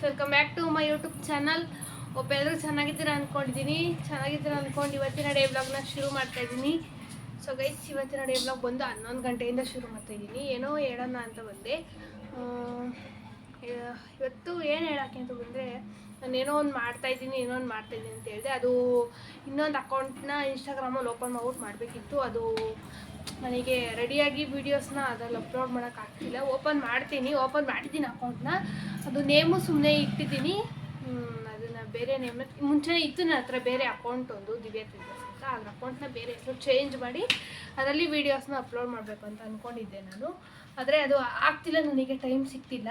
Welcome back to my YouTube channel. ಎಲ್ಲರೂ ಚೆನ್ನಾಗಿದ್ದೀರಾ ಅಂದ್ಕೊಂಡಿದ್ದೀನಿ. ಅಂದ್ಕೊಂಡು ಇವತ್ತಿನ ಡೇ ಬ್ಲಾಗ್ನ ಶುರು ಮಾಡ್ತಾ ಇದ್ದೀನಿ. ಸೊ ಗೈಸ್, ಇವತ್ತಿನ ಡೇ ಬ್ಲಾಗ್ ಬಂದು 11 ಗಂಟೆಯಿಂದ ಶುರು ಮಾಡ್ತಾ ಇದ್ದೀನಿ. ಏನೋ ಹೇಳೋಣ ಅಂತ ಬಂದೆ. ಇವತ್ತು ಏನು ಹೇಳೋಕ್ಕೆ ಅಂತ ಬಂದರೆ, ನಾನು ಏನೋ ಒಂದು ಮಾಡ್ತಾಯಿದ್ದೀನಿ ಅಂತ ಹೇಳಿದೆ. ಅದು ಇನ್ನೊಂದು ಅಕೌಂಟ್ನ ಇನ್ಸ್ಟಾಗ್ರಾಮಲ್ಲಿ ಓಪನ್ ಮಾಡ್ಬಿಟ್ಟು ಮಾಡಬೇಕಿತ್ತು. ಅದು ನನಗೆ ರೆಡಿಯಾಗಿ ವೀಡಿಯೋಸ್ನ ಅದ್ರಲ್ಲಿ ಅಪ್ಲೋಡ್ ಮಾಡೋಕ್ಕಾಗ್ತಿಲ್ಲ. ಓಪನ್ ಮಾಡಿದ್ದೀನಿ ಅಕೌಂಟ್ನ. ಅದು ನೇಮು ಸುಮ್ಮನೆ ಇಟ್ಟಿದ್ದೀನಿ. ಅದನ್ನು ಬೇರೆ ನೇಮ್ನ ಮುಂಚೆನೇ ಇತ್ತು ನನ್ನ ಹತ್ರ ಬೇರೆ ಅಕೌಂಟ್ ಒಂದು ದಿವ್ಯಾ ತ್ರಿಜಸ್ ಅಂತ. ಅದ್ರ ಅಕೌಂಟ್ನ ಬೇರೆ ಹೆಸರು ಚೇಂಜ್ ಮಾಡಿ ಅದರಲ್ಲಿ ವೀಡಿಯೋಸ್ನ ಅಪ್ಲೋಡ್ ಮಾಡಬೇಕು ಅಂತ ಅಂದ್ಕೊಂಡಿದ್ದೆ ನಾನು. ಆದರೆ ಅದು ಆಗ್ತಿಲ್ಲ, ನನಗೆ ಟೈಮ್ ಸಿಗ್ತಿಲ್ಲ.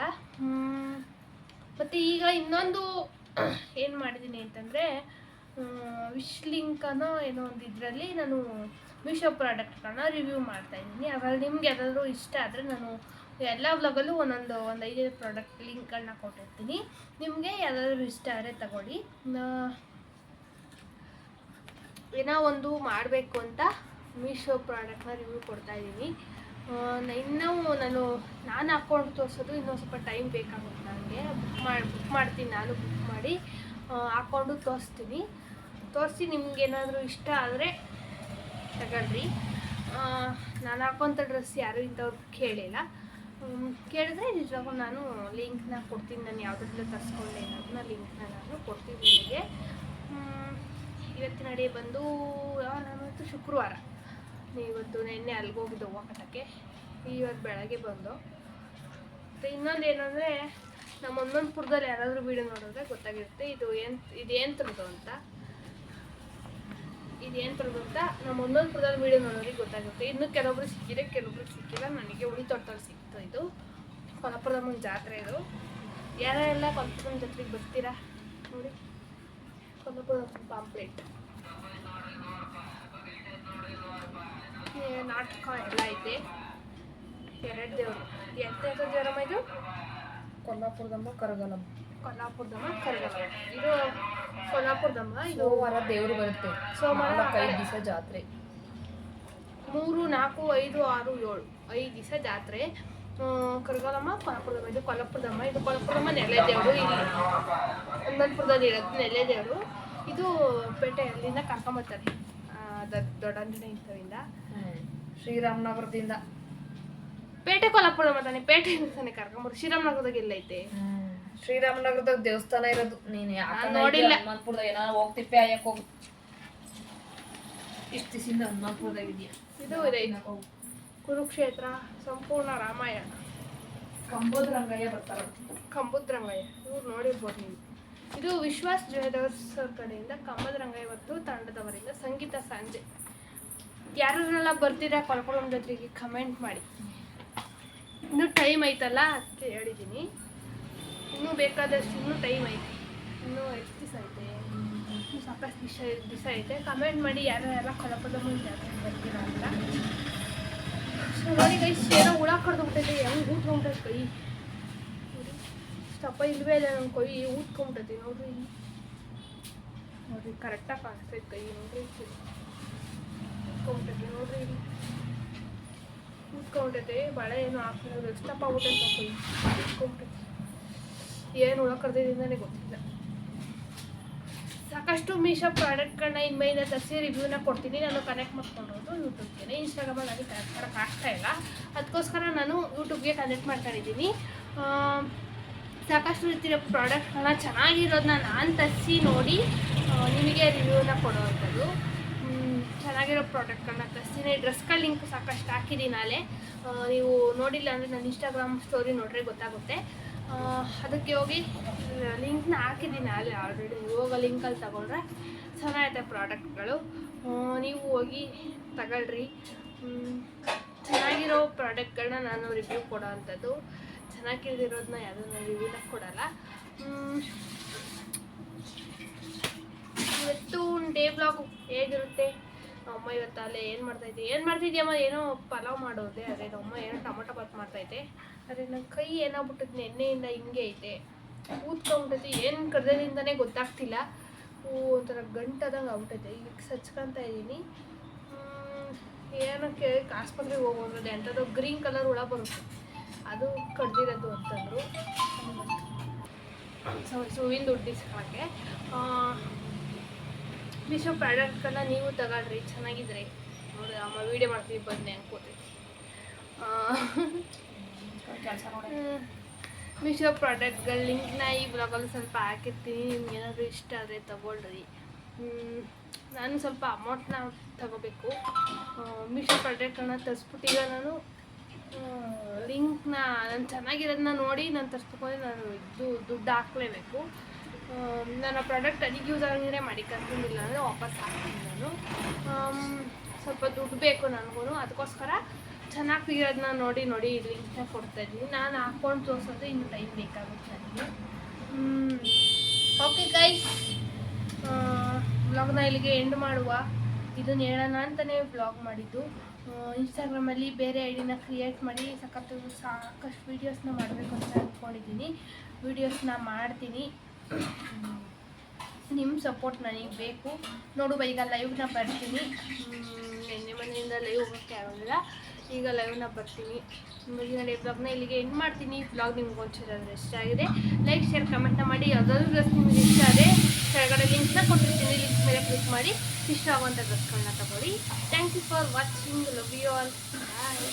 ಮತ್ತು ಈಗ ಇನ್ನೊಂದು ಏನು ಮಾಡಿದ್ದೀನಿ ಅಂತಂದರೆ, ವಿಶ್ ಲಿಂಕನೋ ಏನೋ ಒಂದು ಇದರಲ್ಲಿ ನಾನು ಮೀಶೋ ಪ್ರಾಡಕ್ಟ್ಗಳನ್ನ ರಿವ್ಯೂ ಮಾಡ್ತಾಯಿದ್ದೀನಿ. ಅದರಲ್ಲಿ ನಿಮ್ಗೆ ಯಾವ್ದಾದ್ರು ಇಷ್ಟ ಆದರೆ ನಾನು ಎಲ್ಲ ವ್ಲಾಗಲ್ಲೂ ಒಂದು 5 ಪ್ರಾಡಕ್ಟ್ ಲಿಂಕ್ಗಳನ್ನ ಕೊಟ್ಟಿರ್ತೀನಿ. ನಿಮಗೆ ಯಾವುದಾದ್ರೂ ಇಷ್ಟ ಆದರೆ ತಗೊಳ್ಳಿ. ಏನೋ ಒಂದು ಮಾಡಬೇಕು ಅಂತ ಮೀಶೋ ಪ್ರಾಡಕ್ಟ್ನ ರಿವ್ಯೂ ಕೊಡ್ತಾಯಿದ್ದೀನಿ. ನಾನು ಅಕೌಂಟ್ ತೋರಿಸೋದು ಇನ್ನೊಂದು ಸ್ವಲ್ಪ ಟೈಮ್ ಬೇಕಾಗುತ್ತೆ ನನಗೆ. ಬುಕ್ ಮಾಡ್ತೀನಿ, ನಾನು ಬುಕ್ ಮಾಡಿ ಹಾಕ್ಕೊಂಡು ತೋರಿಸಿ ನಿಮ್ಗೇನಾದರೂ ಇಷ್ಟ ಆದರೆ ತಗೊಳ್ರಿ. ನಾನು ಹಾಕೋಂಥ ಡ್ರೆಸ್ ಯಾರು ಇಂಥವ್ರು ಕೇಳಿದ್ರೆ ನಿಜವಾಗೂ ನಾನು ಲಿಂಕ್ನ ಕೊಡ್ತೀನಿ. ನಾನು ಯಾವುದ್ರಲ್ಲೂ ತರಿಸ್ಕೊಂಡೆ ಅನ್ನೋದನ್ನ ಲಿಂಕ್ನ ನಾನು ಕೊಡ್ತೀನಿ ನಿಮಗೆ. ಇವತ್ತಿನ ಡೇ ಬಂದು ಇವತ್ತು ಶುಕ್ರವಾರ. ಇವತ್ತು ನೆನ್ನೆ ಅಲ್ಲಿಗೋಗಿದ್ದು ಹೂವು ಕಟ್ಟೋಕ್ಕೆ. ಇವತ್ತು ಬೆಳಗ್ಗೆ ಬಂದು. ಮತ್ತು ಇನ್ನೊಂದು ಏನಂದರೆ, ನಮ್ಮ ಒಂದೊಂದುಪುರದಲ್ಲಿ ಯಾರಾದರೂ ವೀಡಿಯೋ ನೋಡಿದ್ರೆ ಗೊತ್ತಾಗಿರುತ್ತೆ ಇದೇನು ಥರದ್ದು ಅಂತ. ನಮ್ಮ ಒಂದೊಂದುಪುರದಲ್ಲಿ ವೀಡಿಯೋ ನೋಡೋರಿಗೆ ಗೊತ್ತಾಗುತ್ತೆ. ಇನ್ನು ಕೆಲವೊಬ್ರು ಸಿಕ್ಕಿಲ್ಲ. ನನಗೆ ಉಳಿ ತೊಟ್ಟಲ್ಲಿ ಸಿಕ್ತು. ಇದು ಕೊಲ್ಲಾಪುರದಮ್ಮನ ಜಾತ್ರೆ. ಇದು ಯಾರೆಲ್ಲ ಕೊಲ್ಲಾಪುರದಮ್ಮನ ಜಾತ್ರೆಗೆ ಬರ್ತೀರಾ ನೋಡಿ. ಕೊಲ್ಲಾಪುರದಮ್ಮನ ಪಾಂಪ್ಲೆಟ್, ನಾಟಕ ಎಲ್ಲ ಐತೆ. 2 ದೇವರು. ಎಂತ ದೇವರಮ್ಮ ಇದು? ಕೊಲ್ಲಾಪುರದಮ್ಮ ಕರಗಲಮ್ಮ. ಇದು ಕೊಲ್ಲಾಪುರದಮ್ಮ. ಇದು ಸೋಮವಾರ ದೇವರು ಬರುತ್ತೆ. ಸೋಮವಾರ 5 ದಿವಸ ಜಾತ್ರೆ. 3, 4, 5, 6, 7 5 ದಿವಸ ಜಾತ್ರೆ. ಕರಗಲಮ್ಮ ಕೊಲ್ಲಾಪುರದಮ್ಮ. ಇದು ಕೊಲ್ಲಾಪುರದಮ್ಮ ನೆಲೆ ದೇವರು. ಇಲ್ಲಿ ಹನುಮಂತಪುರದಲ್ಲಿ ಇರೋದು ನೆಲೆ ದೇವರು. ಇದು ಪೇಟೆ ಅಲ್ಲಿಂದ ಕರ್ಕೊಂಬರ್ತಾರೆ, ದೊಡ್ಡ ಆಂಜನೇಯ ಇಂಥವಿಂದ. ಶ್ರೀರಾಮನಗರದಿಂದ ಪೇಟೆ ಕೊಲ್ಲಾಪುರದಮ್ಮ ತಾನೆ. ಪೇಟೆಯಿಂದ ತಾನೆ ಕರ್ಕೊಂಬರ್ತಾರೆ. ಶ್ರೀರಾಮನಗರದಾಗ ಎಲ್ಲೈತೆ? ಶ್ರೀರಾಮನಗರದಾಗ ದೇವಸ್ಥಾನ ಇರೋದು. ನೀನು ನೋಡಿಲ್ಲ. ಹನುಮಂತಪುರದಾಗ ಏನಾದ್ರು ಹೋಗ್ತಿಪ್ಪೆ ಆಯಕ್ಕೆ ಹೋಗು. ಇಷ್ಟು ದಿವಸದಿಂದ ಹನುಮಂತಪುರದಾಗ ಇದೆಯಾ? ಇದು ಇದೆ ಕುರುಕ್ಷೇತ್ರ, ಸಂಪೂರ್ಣ ರಾಮಾಯಣ. ಕಂಬೋದ್ ರಂಗಯ್ಯ ಬರ್ತಾರೆ. ಇವ್ರು ನೋಡಿರ್ಬೋದು ನೀವು. ಇದು ವಿಶ್ವಾಸ್ ಜ್ಯುವೆಲರ್ಸ್ ಕಡೆಯಿಂದ ಕಂಬದ ರಂಗಯ್ಯ ಮತ್ತು ತಂಡದವರಿಂದ ಸಂಗೀತ ಸಂಜೆ. ಯಾರೆಲ್ಲ ಬರ್ತೀರಾ ಕೊಲ್ಲಾಪುರಂ ಜೊತೆಗೆ ಕಮೆಂಟ್ ಮಾಡಿ. ಇನ್ನೂ ಟೈಮ್ ಐತಲ್ಲ ಅದಕ್ಕೆ ಹೇಳಿದ್ದೀನಿ. ಇನ್ನೂ ಬೇಕಾದಷ್ಟು ಇನ್ನೂ ಟೈಮ್ ಐತೆ. ಇನ್ನೂ ಎಷ್ಟು ದಿವಸ ಐತೆ? ಇನ್ನೂ ಸಾಕಷ್ಟು ದಿವಸ ಐತೆ. ಕಮೆಂಟ್ ಮಾಡಿ ಯಾರೆಲ್ಲ ಕೊಲ್ಲಾಪುರಂ ಜಾತ್ರೆಗೆ ಬರ್ತೀರಾ ಅಂತ. ಸೊ ನೋಡಿ ಗೈಸ್, ಏನೋ ಹುಳ ಕಡ್ದುಬಿಟ್ಟೈತೆ. ಹೆಂಗೆ ಊದ್ಕೊಂಬಿಟ್ಟೈತೆ ಕೈ ನೋಡಿ. ಸ್ಟಪ್ಪ ಇಲ್ಲವೇ ಇಲ್ಲ ನನ್ನ ಕೈ ಊದ್ಕೊಂಬಿಟ್ಟೈತೆ. ನೋಡ್ರಿ ಕರೆಕ್ಟಾಗಿ ಕಾಣಿಸ್ತೈತೆ ಕೈ. ನೋಡ್ರಿ ಊದ್ಕೊಂಬಿಟ್ಟೈತೆ. ಬಳೆ ಏನು ಹಾಕಿರೋದು ಎಷ್ಟಪ್ಪ ಆಗ್ಬಿಟ್ಟೈತೆ ಕೈ ಊದ್ಕೊಂಬಿಟ್ಟೈತೆ. ಏನು ಹುಳ ಕಡ್ದಿದ್ದನೇ ಗೊತ್ತಿಲ್ಲ. ಸಾಕಷ್ಟು ಮೀಶೋ ಪ್ರಾಡಕ್ಟ್ಗಳನ್ನ ಇನ್ಮೇಲೆ ತರಿಸಿ ರಿವ್ಯೂನ ಕೊಡ್ತೀನಿ. ನಾನು ಕನೆಕ್ಟ್ ಮಾಡ್ಕೊಂಡಿರೋದು ಯೂಟ್ಯೂಬ್ಗೆ. ಇನ್ಸ್ಟಾಗ್ರಾಮಲ್ಲಿ ನನಗೆ ಕನೆಕ್ಟ್ ಮಾಡೋಕ್ಕೆ ಆಗ್ತಾಯಿಲ್ಲ. ಅದಕ್ಕೋಸ್ಕರ ನಾನು ಯೂಟ್ಯೂಬ್ಗೆ ಕನೆಕ್ಟ್ ಮಾಡ್ತಾಯಿದ್ದೀನಿ. ಸಾಕಷ್ಟು ರೀತಿಯ ಪ್ರಾಡಕ್ಟ್ಗಳನ್ನ ಚೆನ್ನಾಗಿರೋದನ್ನ ನಾನು ತರಿಸಿ ನೋಡಿ ನಿಮಗೆ ರಿವ್ಯೂನ ಕೊಡೋವಂಥದ್ದು. ಚೆನ್ನಾಗಿರೋ ಪ್ರಾಡಕ್ಟ್ಗಳನ್ನ ತರಿಸ್ತೀನಿ. ಡ್ರೆಸ್ಗಳ ಲಿಂಕ್ ಸಾಕಷ್ಟು ಹಾಕಿದ್ದೀನಿ ನಾಳೆ. ನೀವು ನೋಡಿಲ್ಲ ಅಂದರೆ ನನ್ನ ಇನ್ಸ್ಟಾಗ್ರಾಮ್ ಸ್ಟೋರಿ ನೋಡ್ರೆ ಗೊತ್ತಾಗುತ್ತೆ. ಅದಕ್ಕೆ ಹೋಗಿ ಲಿಂಕ್ನ ಹಾಕಿದ್ದೀನಿ ನಾಳೆ ಆಲ್ರೆಡಿ. ಇವಾಗ ಲಿಂಕಲ್ಲಿ ತಗೊಂಡ್ರೆ ಚೆನ್ನಾಗೈತೆ ಪ್ರಾಡಕ್ಟ್ಗಳು. ನೀವು ಹೋಗಿ ತಗೊಳ್ರಿ. ಚೆನ್ನಾಗಿರೋ ಪ್ರಾಡಕ್ಟ್ಗಳನ್ನ ನಾನು ರಿವ್ಯೂ ಕೊಡೋ ಅಂಥದ್ದು. ಚೆನ್ನಾಗಿರೋದನ್ನ ಯಾವುದನ್ನ ರಿವ್ಯೂನ ಕೊಡಲ್ಲ. ಇವತ್ತು ಡೇ ಬ್ಲಾಗ್ ಹೇಗಿರುತ್ತೆ? ಅಮ್ಮ ಇವತ್ತು ಅಲ್ಲೇ ಏನು ಮಾಡ್ತಾಯಿದ್ದೀಯಮ್ಮ? ಏನೋ ಪಲಾವ್ ಮಾಡೋದೆ. ಅದೇ ಅಮ್ಮ ಏನೋ ಟೊಮೊಟೊ ಬಾತ್ ಮಾಡ್ತೈತೆ. ಅದೇ ನನ್ನ ಕೈ ಏನಾಗ್ಬಿಟ್ಟೈತೆ, ಎಣ್ಣೆಯಿಂದ ಹಿಂಗೆ ಐತೆ, ಊದ್ಕೊಂಬಿಟ್ಟೈತೆ. ಏನು ಕಡ್ದದಿಂದನೇ ಗೊತ್ತಾಗ್ತಿಲ್ಲ. ಒಂಥರ ಗಂಟದಂಗೆ ಆಗ್ಬಿಟ್ಟೈತೆ. ಈಗ ಸಚ್ಕೊಂತ ಇದ್ದೀನಿ. ಏನಕ್ಕೆ ಆಸ್ಪತ್ರೆಗೆ ಹೋಗೋದು ಎಂಥದ್ದು ಗ್ರೀನ್ ಕಲರ್ ಹುಳ ಬರುತ್ತೆ, ಅದು ಕಡ್ದಿರೋದು ಅಂತಂದರು. ಹೂವಿನ ದುಡ್ಡು ಇಸ್ಕೊಳಕ್ಕೆ. ಮೀಶೋ ಪ್ರಾಡಕ್ಟ್ಗಳನ್ನ ನೀವು ತಗೊಳ್ರಿ, ಚೆನ್ನಾಗಿದ್ರೆ ನೋಡಿ. ಅಮ್ಮ ವೀಡಿಯೋ ಮಾಡ್ತೀವಿ ಬನ್ನಿ ಅನ್ಕೋತೈತಿ. ಕೆಲಸ ನೋಡಿ. ಮೀಶೋ ಪ್ರಾಡಕ್ಟ್ಗಳ ಲಿಂಕ್ನ ಈ ಬ್ಲಾಗಲ್ಲಿ ಸ್ವಲ್ಪ ಹಾಕಿರ್ತೀನಿ. ನಿಮ್ಗೆ ಏನಾದರೂ ಇಷ್ಟ ಆದರೆ ತಗೊಳ್ರಿ. ನಾನು ಸ್ವಲ್ಪ ಅಮೌಂಟ್ನ ತಗೋಬೇಕು. ಮೀಶೋ ಪ್ರಾಡಕ್ಟ್ಗಳನ್ನ ತರಿಸ್ಬಿಟ್ಟು ಈಗ ನಾನು ಲಿಂಕ್ನ ನಾನು ಚೆನ್ನಾಗಿರೋದನ್ನ ನೋಡಿ ನಾನು ತರಿಸ್ಬೇಕಂದ್ರೆ ನಾನು ದುಡ್ಡು ಹಾಕ್ಲೇಬೇಕು. ನನ್ನ ಪ್ರಾಡಕ್ಟ್ ಅದಕ್ಕೆ ಯೂಸ್ ಆಗಿದ್ರೆ ಮಾಡಿಕೊಂಡಿಲ್ಲ ಅಂದರೆ ವಾಪಸ್ ಹಾಕ್ತೀನಿ ನಾನು. ಸ್ವಲ್ಪ ದುಡ್ಡು ಬೇಕು ನನಗೂ, ಅದಕ್ಕೋಸ್ಕರ ಚೆನ್ನಾಗಿ ಇರೋದನ್ನ ನೋಡಿ ಲಿಂಕ್ನ ಕೊಡ್ತಾಯಿದ್ದೀನಿ. ನಾನು ಹಾಕ್ಕೊಂಡು ತೋರಿಸೋದು ಇನ್ನು ಟೈಮ್ ಬೇಕಾಗುತ್ತೆ ನನಗೆ. ಓಕೆ ಗೈಸ್, ವ್ಲಾಗ್ನ ಇಲ್ಲಿಗೆ ಎಂಡ್ ಮಾಡುವ. ಇದನ್ನು ಹೇಳೋಣ ಅಂತಲೇ ವ್ಲಾಗ್ ಮಾಡಿದ್ದು. ಇನ್ಸ್ಟಾಗ್ರಾಮಲ್ಲಿ ಬೇರೆ ಐಡಿನ ಕ್ರಿಯೇಟ್ ಮಾಡಿ ಸಾಕಷ್ಟು ವೀಡಿಯೋಸ್ನ ಮಾಡಬೇಕು ಅಂತ ಅಂದ್ಕೊಂಡಿದ್ದೀನಿ. ವೀಡಿಯೋಸ್ನ ಮಾಡ್ತೀನಿ. ನಿಮ್ಮ ಸಪೋರ್ಟ್ ನನಗೆ ಬೇಕು. ನೋಡುವ, ಈಗ ಲೈವ್ನ ಬರ್ತೀನಿ. ನಿನ್ನೆ ಮನೆಯಿಂದ ಲೈವ್ ಹೋಗೋಕ್ಕೆ ಆಗೋದಿಲ್ಲ, ಈಗ ಲೈವ್ನ ಬರ್ತೀನಿ. ಮುಂದಿನ ವ್ಲಾಗ್ನ ಇಲ್ಲಿಗೆ ಎಂಡ್ ಮಾಡ್ತೀನಿ. ವ್ಲಾಗ್ ನಿಮ್ಗೆ ಒಂಚೂರಾದ್ರೆ ಇಷ್ಟ ಆಗಿದೆ ಲೈಕ್ ಶೇರ್ ಕಮೆಂಟ್ನ ಮಾಡಿ. ಯಾವುದಾದ್ರೂ ಡ್ರೆಸ್ ನಿಮ್ಗೆ ಇಷ್ಟ ಆದರೆ ಕೆಳಗಡೆ ಲಿಂಕ್ನ ಕೊಟ್ಟಿರ್ತೀನಿ. ಲಿಂಕ್ ಮೇಲೆ ಕ್ಲಿಕ್ ಮಾಡಿ ಇಷ್ಟ ಆಗುವಂಥ ಡ್ರೆಸ್ಗಳನ್ನ ತಗೊಳ್ಳಿ. Thank you for watching. Love you all. Bye.